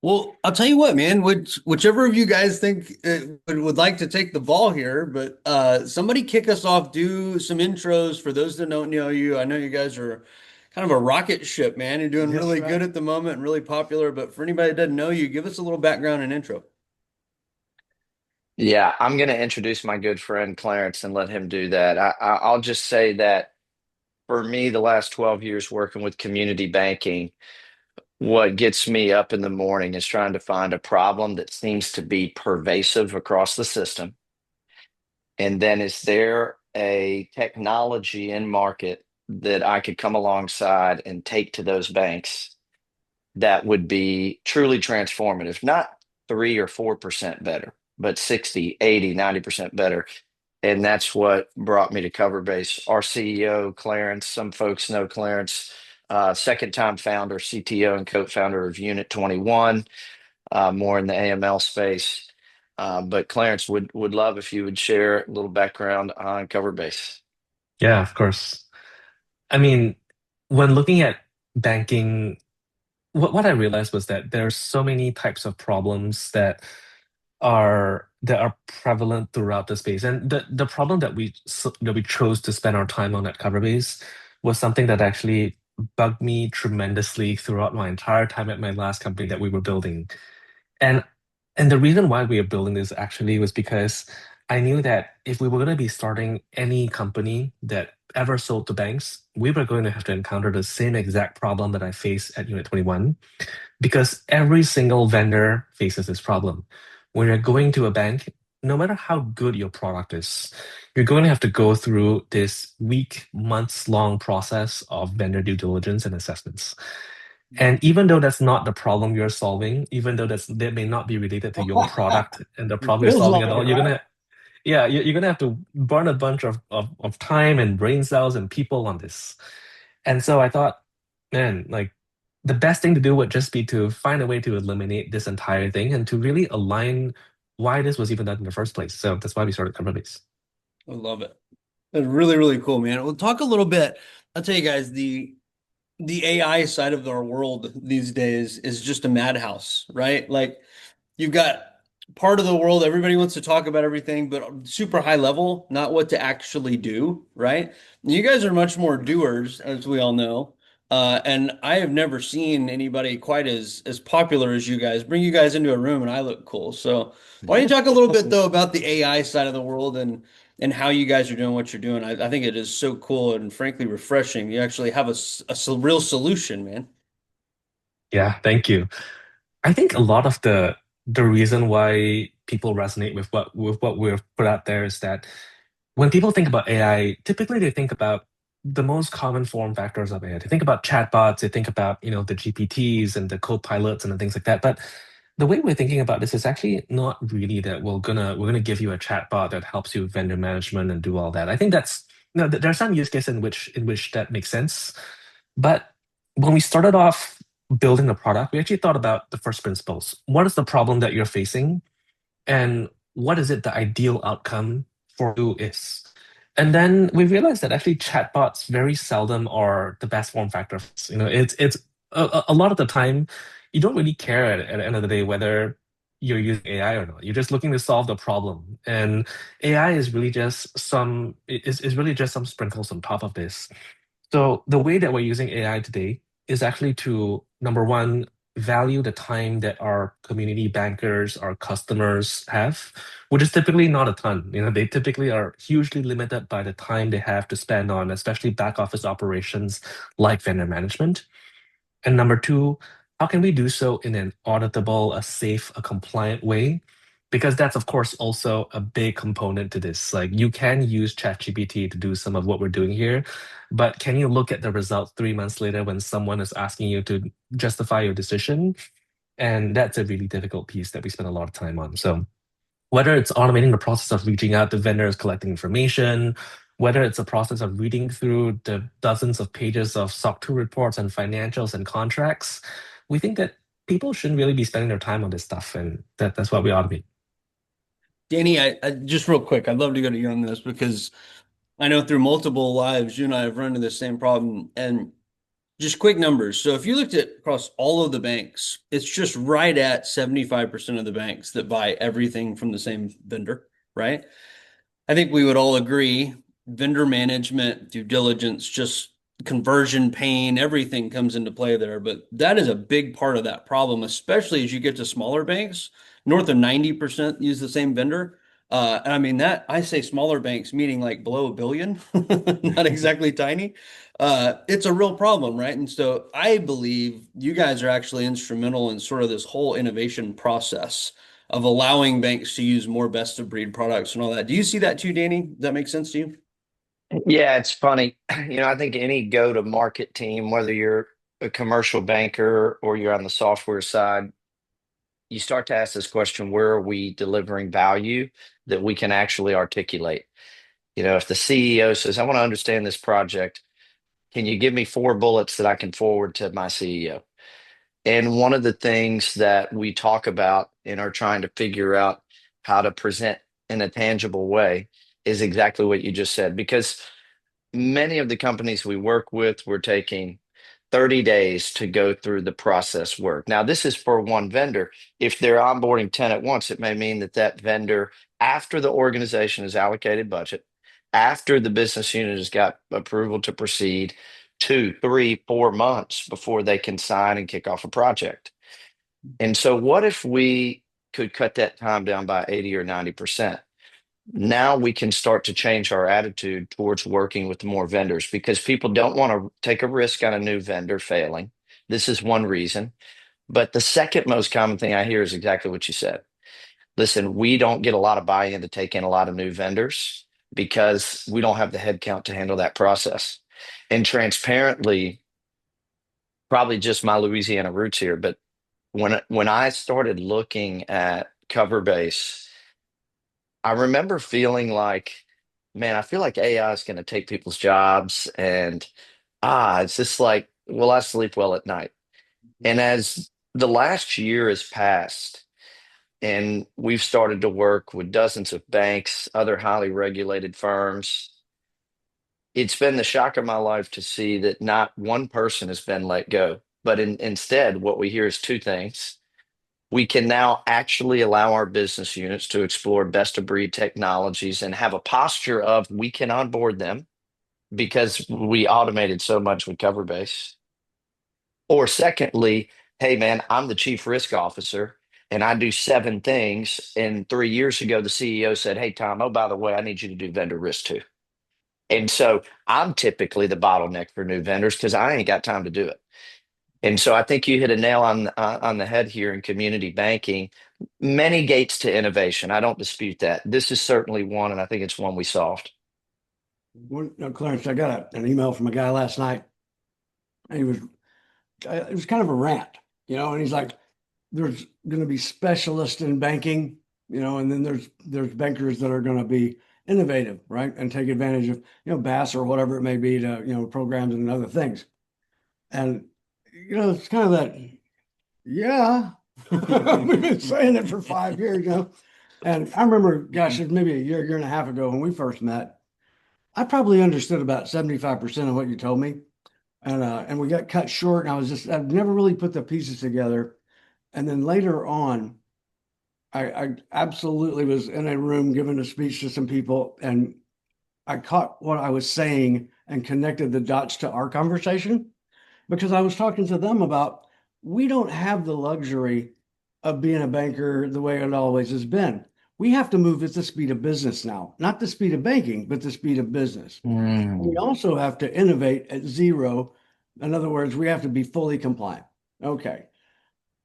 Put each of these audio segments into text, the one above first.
Well, I'll tell you what, man. Whichever of you guys think would like to take the ball here, but somebody kick us off. Do some intros for those that don't know you. I know you guys are kind of a rocket ship, man. You're doing That's really good right. at the moment and really popular. But for anybody that doesn't know you, give us a little background and intro. Yeah, I'm going to introduce my good friend Clarence and let him do that. I'll just say that for me, the last 12 years working with community banking, what gets me up in the morning is trying to find a problem that seems to be pervasive across the system. And then is there a technology in market that I could come alongside and take to those banks that would be truly transformative, not 3 or 4% better, but 60, 80, 90% better. And that's what brought me to Coverbase. Our CEO, Clarence, some folks know Clarence, second time founder, CTO, and co-founder of Unit 21, more in the AML space. But Clarence would love if you would share a little background on Coverbase. Yeah, of course. I mean, when looking at banking, what I realized was that there's so many types of problems that are prevalent throughout the space. And the problem that we chose to spend our time on at Coverbase was something that actually bugged me tremendously throughout my entire time at my last company that we were building. And and the reason why we are building this actually was because I knew that if we were going to be starting any company that ever sold to banks, we were going to have to encounter the same exact problem that I faced at Unit 21 because every single vendor faces this problem. When you're going to a bank, no matter how good your product is, you're going to have to go through this week, months long process of vendor due diligence and assessments. And even though that's not the problem you're solving, even though that may not be related to your product and the problem you're Feels solving at like it, all, you're right? gonna yeah, you're gonna have to burn a bunch of time and brain cells and people on this. And so I thought, man, like the best thing to do would just be to find a way to eliminate this entire thing and to really align why this was even done in the first place. So that's why we started Coverbase. I love it. It's really, really cool, man. We'll talk a little bit. I'll tell you guys, the AI side of our world these days is just a madhouse, right? Like you've got part of the world, everybody wants to talk about everything, but super high level, not what to actually do, right? You guys are much more doers, as we all know. And I have never seen anybody quite as popular as you guys. Bring you guys into a room and I look cool. So why don't you talk a little bit though about the AI side of the world and how you guys are doing what you're doing? I think it is so cool and frankly refreshing. You actually have a real solution, man. Yeah, thank you. I think a lot of the reason why people resonate with what we've put out there is that when people think about AI, typically they think about the most common form factors of AI. They think about chatbots, they think about, the GPTs and the co-pilots and the things like that. But the way we're thinking about this is actually not really that we're gonna give you a chatbot that helps you with vendor management and do all that. I think that's there are some use cases in which that makes sense. But when we started off building the product, we actually thought about the first principles. What is the problem that you're facing? And what is it the ideal outcome for you is? And then we realized that actually chatbots very seldom are the best form factor. It's a lot of the time you don't really care at the end of the day whether you're using AI or not. You're just looking to solve the problem. And AI is really just some sprinkles on top of this. So the way that we're using AI today is actually to, number one, value the time that our community bankers, our customers have, which is typically not a ton. They typically are hugely limited by the time they have to spend on, especially back office operations like vendor management. And number two, how can we do so in an auditable, a safe, a compliant way? Because that's, of course, also a big component to this. Like you can use ChatGPT to do some of what we're doing here, but can you look at the results 3 months later when someone is asking you to justify your decision? And that's a really difficult piece that we spend a lot of time on. So whether it's automating the process of reaching out to vendors, collecting information, whether it's a process of reading through the dozens of pages of SOC 2 reports and financials and contracts, we think that people shouldn't really be spending their time on this stuff. And that's what we automate. Danny, I just real quick, I'd love to go to you on this because I know through multiple lives, you and I have run into the same problem. And Just quick numbers. So if you looked at across all of the banks, it's just right at 75% of the banks that buy everything from the same vendor, right? I think we would all agree vendor management, due diligence, just conversion pain, everything comes into play there. But that is a big part of that problem, especially as you get to smaller banks. North of 90% use the same vendor. And I mean that I say smaller banks, meaning like below a billion, not exactly tiny. It's a real problem, right? And so I believe you guys are actually instrumental in sort of this whole innovation process of allowing banks to use more best of breed products and all that. Do you see that too, Danny? Does that make sense to you? Yeah, it's funny. I think any go-to-market team, whether you're a commercial banker or you're on the software side, you start to ask this question, where are we delivering value that we can actually articulate? If the CEO says, I want to understand this project, can you give me 4 bullets that I can forward to my CEO? And one of the things that we talk about and are trying to figure out how to present in a tangible way is exactly what you just said. Because many of the companies we work with, we're taking 30 days to go through the process work. Now, this is for one vendor. If they're onboarding 10 at once, it may mean that that vendor, after the organization has allocated budget, after the business unit has got approval to proceed, 2, 3, 4 months before they can sign and kick off a project. And so, what if we could cut that time down by 80 or 90%? Now we can start to change our attitude towards working with more vendors because people don't want to take a risk on a new vendor failing. This is one reason. But the second most common thing I hear is exactly what you said. Listen, we don't get a lot of buy-in to take in a lot of new vendors because we don't have the headcount to handle that process. And transparently, probably just my Louisiana roots here, but when I started looking at Coverbase, I remember feeling like, man, I feel like AI is going to take people's jobs, and it's just like, will I sleep well at night? And as the last year has passed, and we've started to work with dozens of banks, other highly regulated firms, it's been the shock of my life to see that not one person has been let go. But instead, what we hear is two things. We can now actually allow our business units to explore best of breed technologies and have a posture of we can onboard them because we automated so much with Coverbase. Or secondly, hey man, I'm the chief risk officer and I do 7 things. And 3 years ago, the CEO said, hey Tom, oh by the way, I need you to do vendor risk too. And so I'm typically the bottleneck for new vendors because I ain't got time to do it. And so I think you hit a nail on the head here in community banking. Many gates to innovation. I don't dispute that. This is certainly one, and I think it's one we solved. Clarence, I got an email from a guy last night. And it was kind of a rant, and he's like, there's going to be specialists in banking, and then there's bankers that are going to be innovative, right? And take advantage of, BAS or whatever it may be to, programs and other things. And, it's kind of that, yeah, we've been saying it for 5 years, And I remember, gosh, it was maybe a year and a half ago when we first met, I probably understood about 75% of what you told me. And we got cut short, and I've never really put the pieces together. And then later on, I absolutely was in a room giving a speech to some people, and I caught what I was saying and connected the dots to our conversation because I was talking to them about we don't have the luxury of being a banker the way it always has been. We have to move at the speed of business now, not the speed of banking, but the speed of business. We also have to innovate at zero. In other words, we have to be fully compliant. Okay.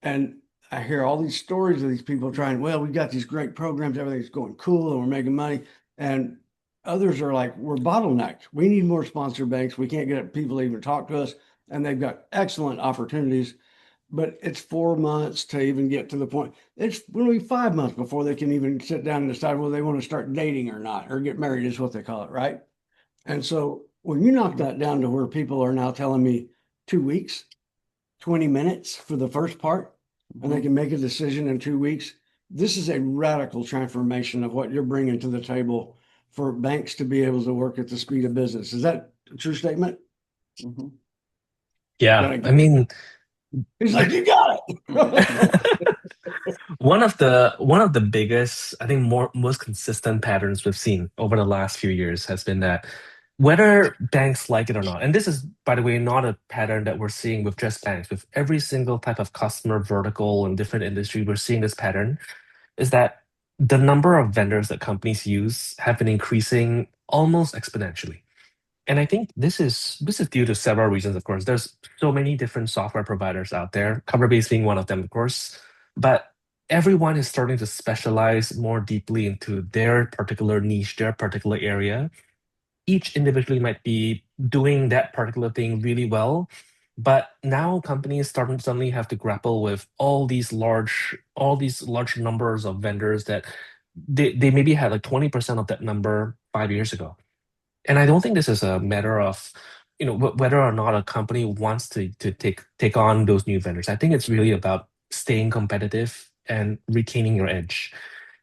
And I hear all these stories of these people trying, well, we've got these great programs, everything's going cool, and we're making money. And others are like, we're bottlenecked. We need more sponsor banks. We can't get people to even talk to us. And they've got excellent opportunities, but it's 4 months to even get to the point. It's going to be 5 months before they can even sit down and decide whether they want to start dating or not, or get married is what they call it, right? And so when you knock that down to where people are now telling me 2 weeks, 20 minutes for the first part, and they can make a decision in 2 weeks, this is a radical transformation of what you're bringing to the table for banks to be able to work at the speed of business. Is that a true statement? Mm-hmm. Yeah, Gotta I get, mean, he's like, you got it. one of the biggest, I think more most consistent patterns we've seen over the last few years has been that whether banks like it or not, and this is, by the way, not a pattern that we're seeing with just banks, with every single type of customer vertical and different industry, we're seeing this pattern, is that the number of vendors that companies use have been increasing almost exponentially. And I think this is due to several reasons, of course. There's so many different software providers out there, Coverbase being one of them, of course. But everyone is starting to specialize more deeply into their particular niche, their particular area. Each individually might be doing that particular thing really well. But now companies starting suddenly have to grapple with all these large numbers of vendors that they maybe had like 20% of that number 5 years ago. And I don't think this is a matter of, whether or not a company wants to take on those new vendors. I think it's really about staying competitive and retaining your edge.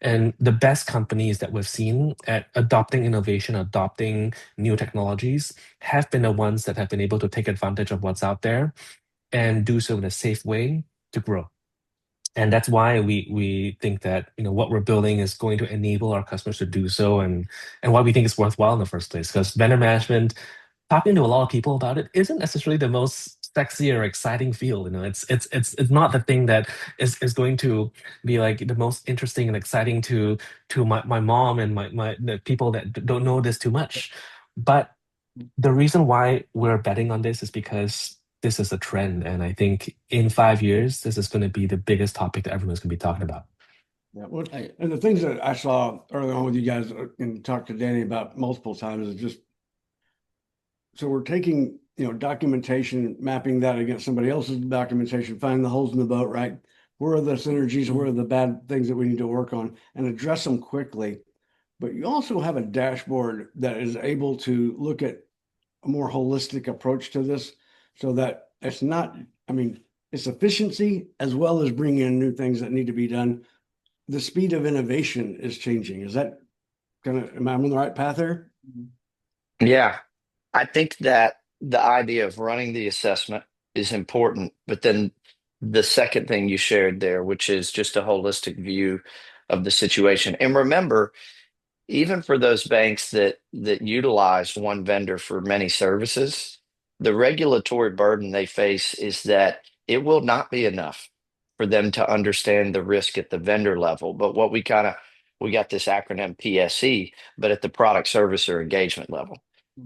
And the best companies that we've seen at adopting innovation, adopting new technologies, have been the ones that have been able to take advantage of what's out there and do so in a safe way to grow. And that's why we think that what we're building is going to enable our customers to do so, and why we think it's worthwhile in the first place. Because vendor management, talking to a lot of people about it, isn't necessarily the most sexy or exciting field. It's not the thing that is going to be like the most interesting and exciting to my mom and my the people that don't know this too much. But the reason why we're betting on this is because this is a trend, and I think in 5 years, this is going to be the biggest topic that everyone's going to be talking about. Yeah, well, I, and the things that I saw early on with you guys and talked to Danny about multiple times is just so we're taking, documentation, mapping that against somebody else's documentation, find the holes in the boat, right? Where are the synergies? Where are the bad things that we need to work on and address them quickly? But you also have a dashboard that is able to look at a more holistic approach to this so that it's not, I mean, it's efficiency as well as bringing in new things that need to be done. The speed of innovation is changing. Is that am I on the right path there? Yeah, I think that the idea of running the assessment is important, but then the second thing you shared there, which is just a holistic view of the situation. And remember, even for those banks that utilize one vendor for many services, the regulatory burden they face is that it will not be enough for them to understand the risk at the vendor level. But what we got this acronym PSE, but at the product service or engagement level.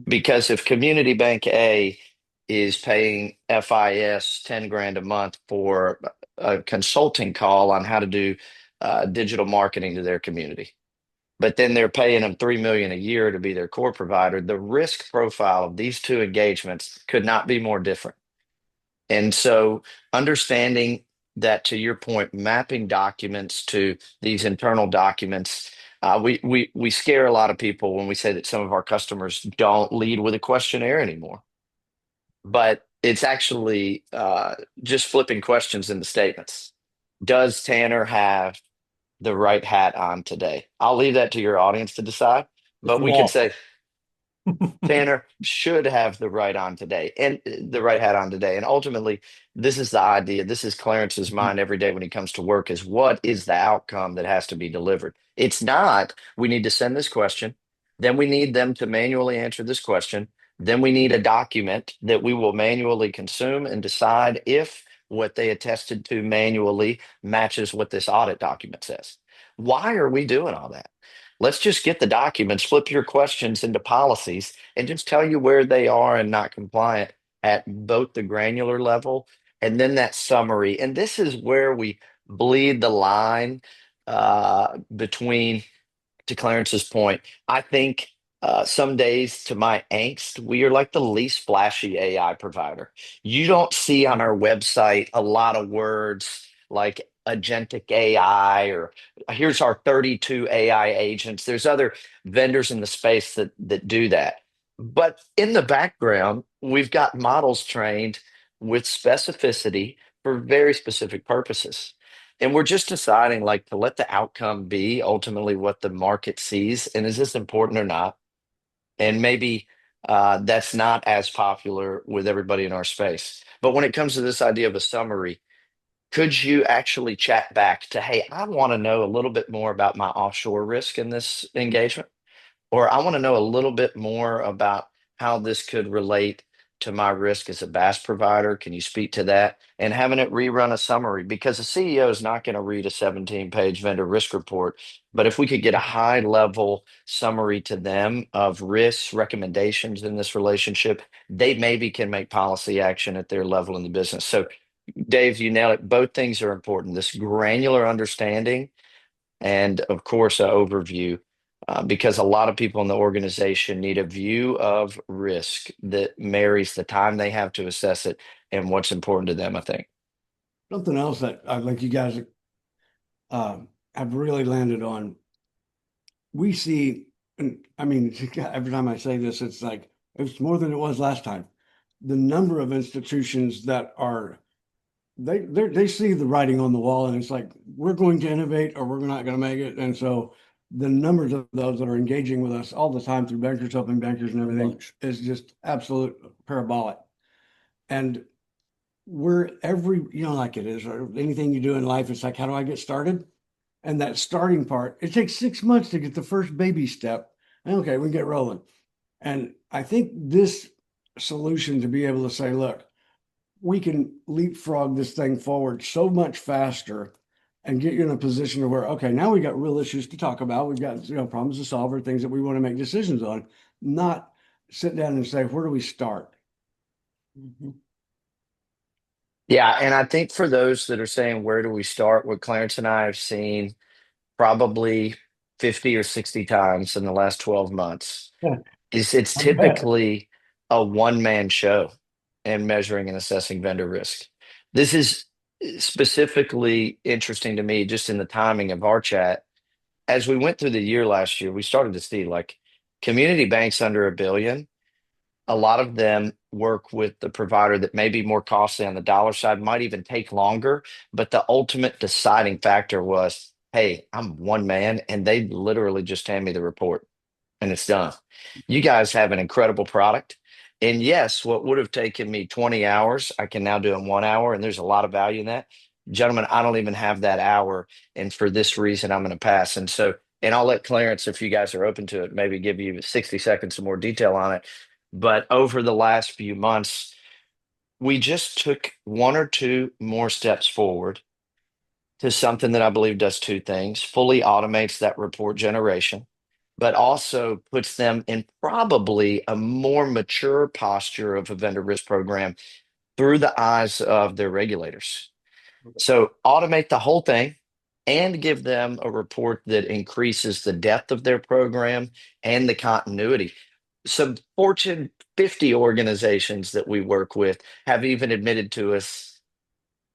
Because if Community Bank A is paying FIS 10 grand a month for a consulting call on how to do digital marketing to their community, but then they're paying them 3 million a year to be their core provider, the risk profile of these two engagements could not be more different. And so understanding that, to your point, mapping documents to these internal documents, we scare a lot of people when we say that some of our customers don't lead with a questionnaire anymore. But it's actually just flipping questions into statements. Does Tanner have the right hat on today? I'll leave that to your audience to decide. But Crystal we could ball. say Tanner should have the right on today and the right hat on today. And ultimately, this is the idea. This is Clarence's mind every day when he comes to work is what is the outcome that has to be delivered? It's not, we need to send this question. Then we need them to manually answer this question. Then we need a document that we will manually consume and decide if what they attested to manually matches what this audit document says. Why are we doing all that? Let's just get the documents, flip your questions into policies, and just tell you where they are and not compliant at both the granular level and then that summary. And this is where we bleed the line between, to Clarence's point, I think some days, to my angst, we are like the least flashy AI provider. You don't see on our website a lot of words like agentic AI or here's our 32 AI agents. There's other vendors in the space that do that. But in the background, we've got models trained with specificity for very specific purposes. And we're just deciding like to let the outcome be ultimately what the market sees. And is this important or not? And maybe That's not as popular with everybody in our space. But when it comes to this idea of a summary, could you actually chat back to, hey, I want to know a little bit more about my offshore risk in this engagement? Or I want to know a little bit more about how this could relate to my risk as a BaaS provider. Can you speak to that? And having it rerun a summary because the CEO is not going to read a 17-page vendor risk report. But if we could get a high level summary to them of risks, recommendations in this relationship, they maybe can make policy action at their level in the business. So, Dave, you nailed it. Both things are important. This granular understanding and of course, an overview, because a lot of people in the organization need a view of risk that marries the time they have to assess it and what's important to them, I think. Something else that I like you guys have really landed on. We see, and I mean, every time I say this, it's like it's more than it was last time. The number of institutions that are they see the writing on the wall, and it's like we're going to innovate or we're not going to make it. And so the numbers of those that are engaging with us all the time through bankers helping bankers and everything is just absolute parabolic. And we're every, like it is, or anything you do in life, it's like, how do I get started? And that starting part, it takes 6 months to get the first baby step. And okay, we can get rolling. And I think this solution to be able to say, look, we can leapfrog this thing forward so much faster and get you in a position where, okay, now we got real issues to talk about. We've got, problems to solve or things that we want to make decisions on, not sit down and say, where do we start? Mhm. Yeah, and I think for those that are saying, where do we start? What Clarence and I have seen probably 50 or 60 times in the last 12 months Yeah, is it's I bet. typically a one-man show in measuring and assessing vendor risk. This is specifically interesting to me just in the timing of our chat. As we went through the year last year, we started to see like community banks under a billion. A lot of them work with the provider that may be more costly on the dollar side, might even take longer. But the ultimate deciding factor was, hey, I'm one man, and they literally just hand me the report and it's done. You guys have an incredible product. And yes, what would have taken me 20 hours, I can now do in 1 hour. And there's a lot of value in that. Gentlemen, I don't even have that hour. And for this reason, I'm going to pass. And so, and I'll let Clarence, if you guys are open to it, maybe give you 60 seconds of more detail on it. But over the last few months, we just took one or two more steps forward to something that I believe does two things: fully automates that report generation, but also puts them in probably a more mature posture of a vendor risk program through the eyes of their regulators. So automate the whole thing and give them a report that increases the depth of their program and the continuity. Some Fortune 50 organizations that we work with have even admitted to us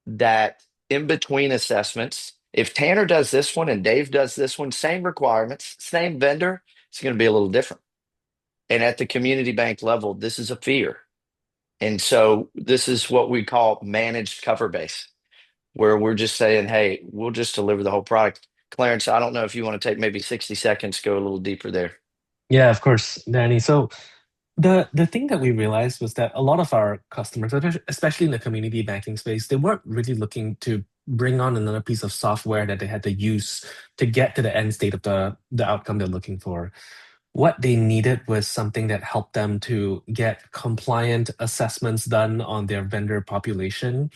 that in between assessments, if Tanner does this one and Dave does this one, same requirements, same vendor, it's going to be a little different. And at the community bank level, this is a fear. And so this is what we call managed cover base, where we're just saying, hey, we'll just deliver the whole product. Clarence, I don't know if you want to take maybe 60 seconds, go a little deeper there. Yeah, of course, Danny. So the thing that we realized was that a lot of our customers, especially in the community banking space, they weren't really looking to bring on another piece of software that they had to use to get to the end state of the outcome they're looking for. What they needed was something that helped them to get compliant assessments done on their vendor population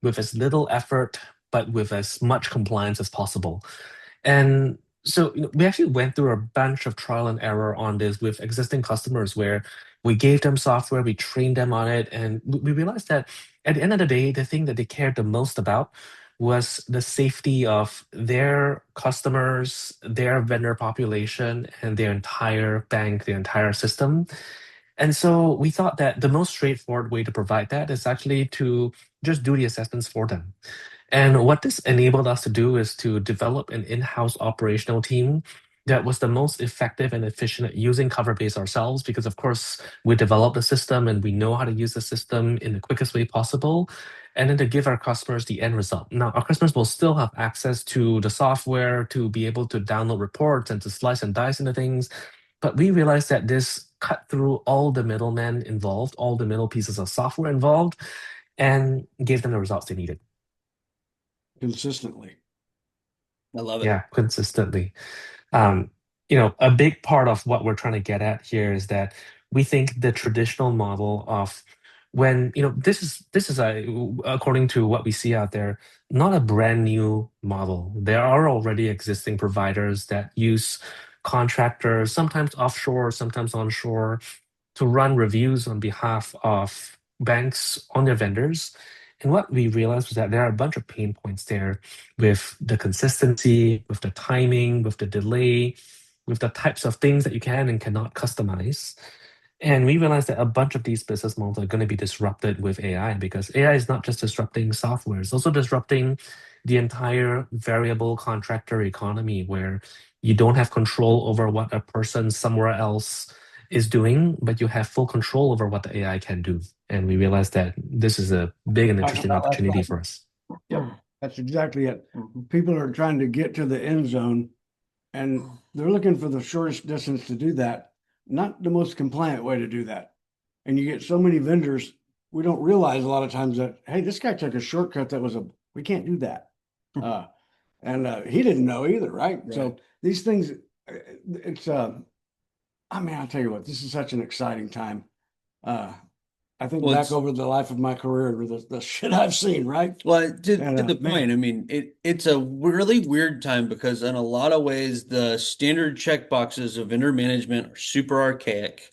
with as little effort, but with as much compliance as possible. And so we actually went through a bunch of trial and error on this with existing customers where we gave them software, we trained them on it, and we realized that at the end of the day, the thing that they cared the most about was the safety of their customers, their vendor population, and their entire bank, their entire system. And so we thought that the most straightforward way to provide that is actually to just do the assessments for them. And what this enabled us to do is to develop an in-house operational team that was the most effective and efficient at using Coverbase ourselves, because of course we developed the system and we know how to use the system in the quickest way possible, and then to give our customers the end result. Now, our customers will still have access to the software to be able to download reports and to slice and dice into things, but we realized that this cut through all the middlemen involved, all the middle pieces of software involved, and gave them the results they needed. Consistently. I love it. Yeah, consistently. Um, a big part of what we're trying to get at here is that we think the traditional model of when, this is according to what we see out there, not a brand new model. There are already existing providers that use contractors, sometimes offshore, sometimes onshore, to run reviews on behalf of banks on their vendors. And what we realized was that there are a bunch of pain points there with the consistency, with the timing, with the delay, with the types of things that you can and cannot customize. And we realized that a bunch of these business models are going to be disrupted with AI, because AI is not just disrupting software, it's also disrupting the entire variable contractor economy, where you don't have control over what a person somewhere else is doing, but you have full control over what the AI can do. And we realized that this is a big and Talking interesting about last opportunity night. for us. Yep, that's exactly it. Mhm. People are trying to get to the end zone and they're looking for the shortest distance to do that, not the most compliant way to do that. And you get so many vendors, we don't realize a lot of times that, hey, this guy took a shortcut we can't do that. And he didn't know either, right? So Right. these things, it's, I mean, I'll tell you what, this is such an exciting time. I think Well, back over the life of my career with the shit I've seen, right? to And the man, point, I mean, it's a really weird time because in a lot of ways, the standard check boxes of vendor management are super archaic.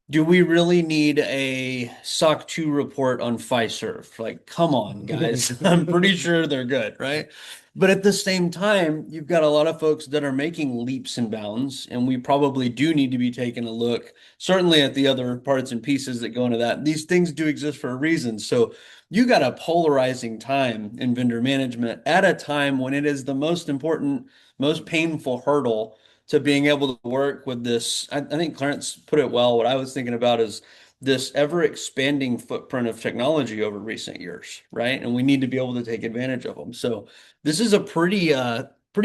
Do we really need a SOC 2 report on Fiserv? Like, come on, guys. I'm pretty sure they're good, right? But at the same time, you've got a lot of folks that are making leaps and bounds, and we probably do need to be taking a look, certainly at the other parts and pieces that go into that. These things do exist for a reason. So you got a polarizing time in vendor management at a time when it is the most important, most painful hurdle to being able to work with this. I think Clarence put it well. What I was thinking about is this ever expanding footprint of technology over recent years, right? And we need to be able to take advantage of them. So this is a pretty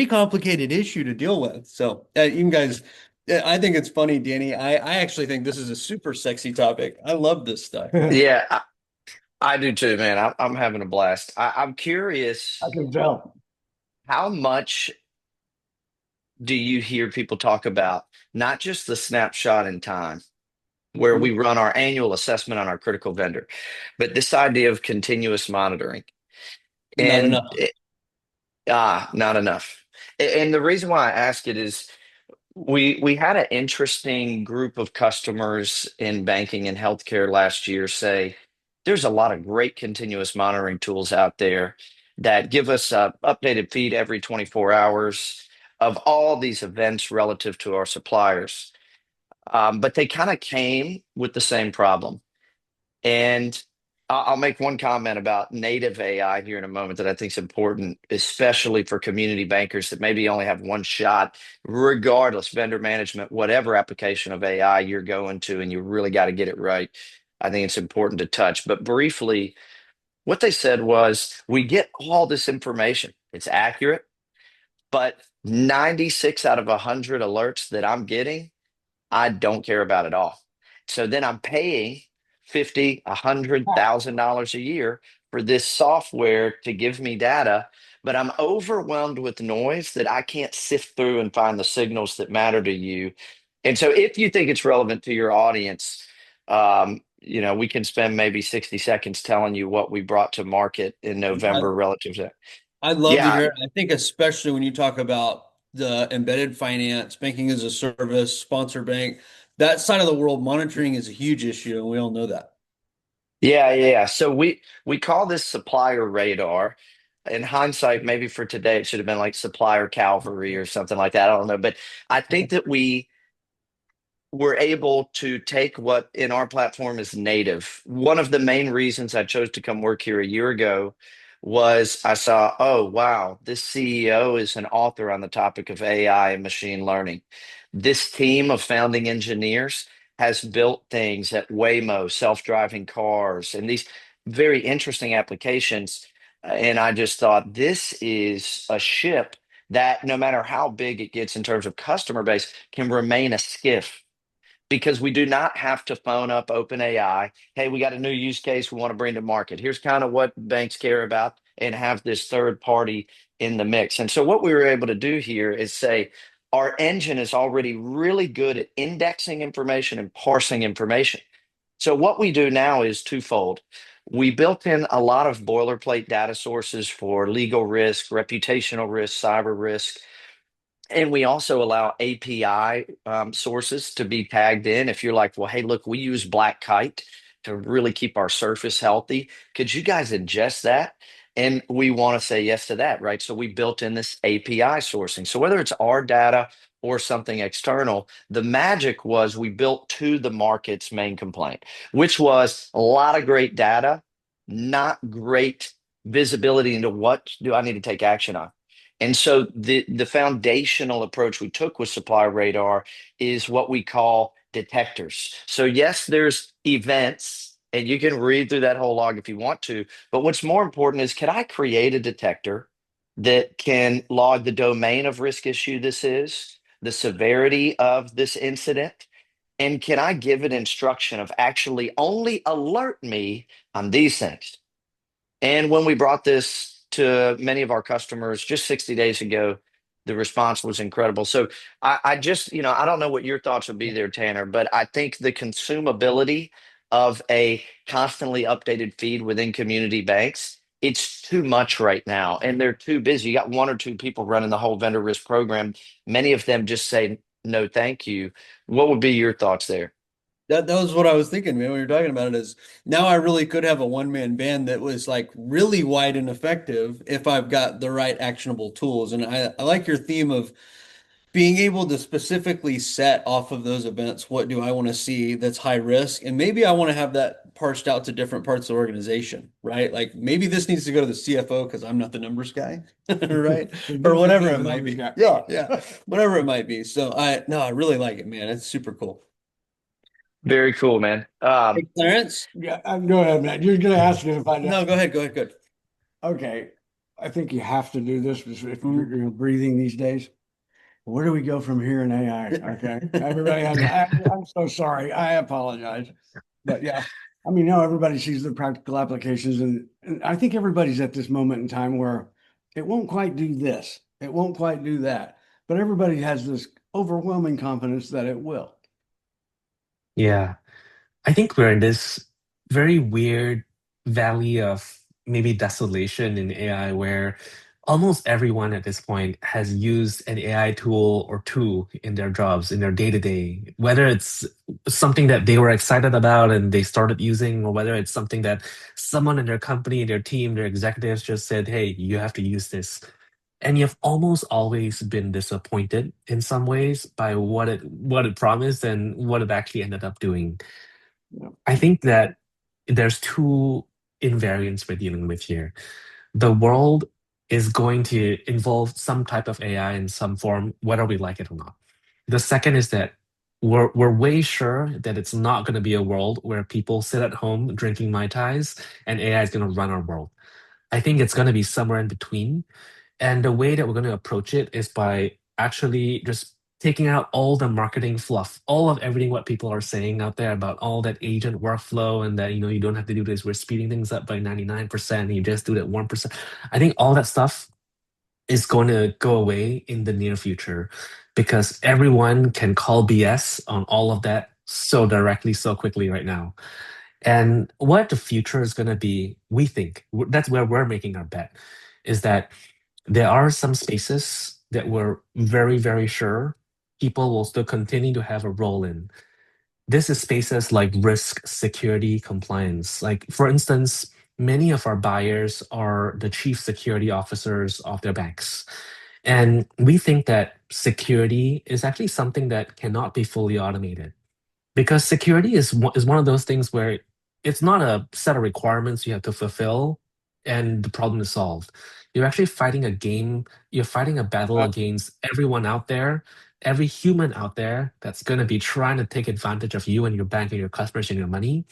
complicated issue to deal with. So you guys, I think it's funny, Danny. I actually think this is a super sexy topic. I love this stuff. I Yeah, I do too, man. I'm having a blast. I'm curious, can tell. how much do you hear people talk about not just the snapshot in time where Mhm. we run our annual assessment on our critical vendor, but this idea of continuous monitoring? Not And enough. not enough. And the reason why I ask it is we had an interesting group of customers in banking and healthcare last year say there's a lot of great continuous monitoring tools out there that give us a updated feed every 24 hours of all these events relative to our suppliers. But they kind of came with the same problem. And I'll make one comment about native AI here in a moment that I think is important, especially for community bankers that maybe only have one shot, regardless, vendor management, whatever application of AI you're going to, and you really got to get it right. I think it's important to touch. But briefly, what they said was we get all this information, it's accurate, but 96 out of 100 alerts that I'm getting I don't care about at all. So then I'm paying 50, $100,000 a year for this software to give me data, but I'm overwhelmed with noise that I can't sift through and find the signals that matter to you. And so if you think it's relevant to your audience, we can spend maybe 60 seconds telling you what we brought to market in I, November relative to that. I'd love to Yeah, hear it. I think especially when you talk about the embedded finance, banking as a service, sponsor bank, that side of the world, monitoring is a huge issue, and we all know that. yeah. So we call this supplier radar. In hindsight, maybe for today it should have been like supplier cavalry or something like that. I don't know, but I think that we were able to take what in our platform is native. One of the main reasons I chose to come work here a year ago was I saw, oh wow, this CEO is an author on the topic of AI and machine learning. This team of founding engineers has built things at Waymo, self-driving cars, and these very interesting applications. And I just thought this is a ship that no matter how big it gets in terms of customer base can remain a skiff because we do not have to phone up OpenAI. Hey, we got a new use case we want to bring to market. Here's kind of what banks care about, and have this third party in the mix. And so what we were able to do here is say our engine is already really good at indexing information and parsing information. So what we do now is twofold. We built in a lot of boilerplate data sources for legal risk, reputational risk, cyber risk, and we also allow API sources to be tagged in. If you're like, well, hey, look, we use Black Kite to really keep our surface healthy. Could you guys ingest that? And we want to say yes to that, right? So we built in this API sourcing. So whether it's our data or something external, the magic was we built to the market's main complaint, which was a lot of great data, not great visibility into what do I need to take action on. And so the foundational approach we took with Supply Radar is what we call detectors. So yes, there's events, and you can read through that whole log if you want to. But what's more important is, can I create a detector that can log the domain of risk issue this is, the severity of this incident, and can I give it instruction of actually only alert me on these things? And when we brought this to many of our customers just 60 days ago, the response was incredible. So I just, I don't know what your thoughts would be there, Tanner, but I think the consumability of a constantly updated feed within community banks, it's too much right now. And they're too busy. You got one or two people running the whole vendor risk program. Many of them just say, no, thank you. What would be your thoughts there? That was what I was thinking, man, when you're talking about it is now I really could have a one-man band that was like really wide and effective if I've got the right actionable tools. And I like your theme of being able to specifically set off of those events, what do I want to see that's high risk? And maybe I want to have that parsed out to different parts of the organization, right? Like maybe this needs to go to the CFO because I'm not the numbers guy, right? Or whatever it might be. Yeah, yeah, whatever it might be. So I really like it, man. It's super cool. Very cool, man. Hey, Clarence? Yeah, go ahead, Matt. You're going to ask me if I know. No, go ahead. Go ahead. Good. Okay. I think you have to do this if Mm-hmm. you're breathing these days. Where do we go from here in AI? Okay. Everybody I'm so sorry. I apologize. But yeah, I mean, now everybody sees the practical applications, and I think everybody's at this moment in time where it won't quite do this, it won't quite do that, but everybody has this overwhelming confidence that it will. Yeah. I think we're in this very weird valley of maybe desolation in AI where almost everyone at this point has used an AI tool or two in their jobs, in their day-to-day, whether it's something that they were excited about and they started using, or whether it's something that someone in their company, their team, their executives just said, hey, you have to use this. And you've almost always been disappointed in some ways by what it promised and what it actually ended up doing. Yeah. I think that there's two invariants we're dealing with here. The world is going to involve some type of AI in some form, whether we like it or not. The second is that we're way sure that it's not going to be a world where people sit at home drinking Mai Tais and AI is going to run our world. I think it's going to be somewhere in between. And the way that we're going to approach it is by actually just taking out all the marketing fluff, all of everything what people are saying out there about all that agent workflow and that, you don't have to do this. We're speeding things up by 99%. You just do that 1%. I think all that stuff is going to go away in the near future because everyone can call BS on all of that so directly, so quickly right now. And what the future is going to be, we think, that's where we're making our bet, is that there are some spaces that we're very, very sure people will still continue to have a role in. This is spaces like risk, security, compliance. Like, for instance, many of our buyers are the chief security officers of their banks. And we think that security is actually something that cannot be fully automated because security is one of those things where it's not a set of requirements you have to fulfill and the problem is solved. You're actually fighting a game, you're fighting a battle against everyone out there, every human out there that's going to be trying to take advantage of you and your bank and your customers and your money.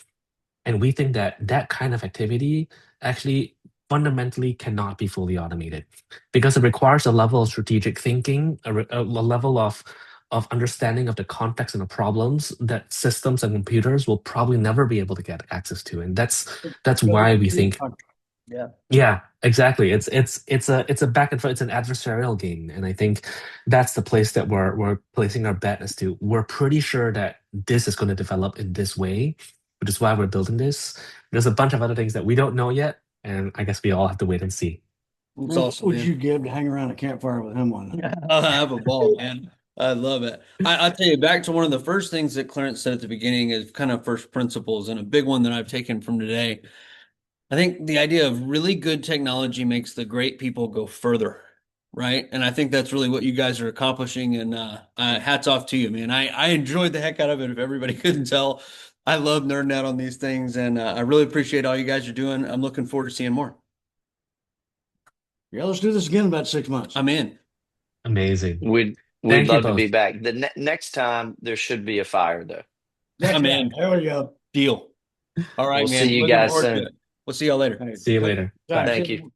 And we think that that kind of activity actually fundamentally cannot be fully automated because it requires a level of strategic thinking, a level of understanding of the context and the problems that systems and computers will probably never be able to get access to. And that's why we think, Yeah. yeah, exactly. It's a back and forth, it's an adversarial game. And I think that's the place that we're placing our bet as to we're pretty sure that this is going to develop in this way, which is why we're building this. There's a bunch of other things that we don't know yet, and I guess we all have to wait and see. It's What awesome, would man. you give to hang around a campfire with him one night? I have a ball, man. I love it. I'll tell you, back to one of the first things that Clarence said at the beginning is kind of first principles, and a big one that I've taken from today. I think the idea of really good technology makes the great people go further, right? And I think that's really what you guys are accomplishing. And hats off to you, man. I enjoyed the heck out of it. If everybody couldn't tell, I love nerding out on these things, and I really appreciate all you guys are doing. I'm looking forward to seeing more. Yeah, let's do this again in about 6 months. I'm in. Amazing. We'd Thank you love to be both. back. The next time there should be a fire though. I'm in. There we go. Deal. All right, We'll man. see you Looking guys forward to soon. it. We'll see y'all later. Hey, See you later. Bye. Thank you.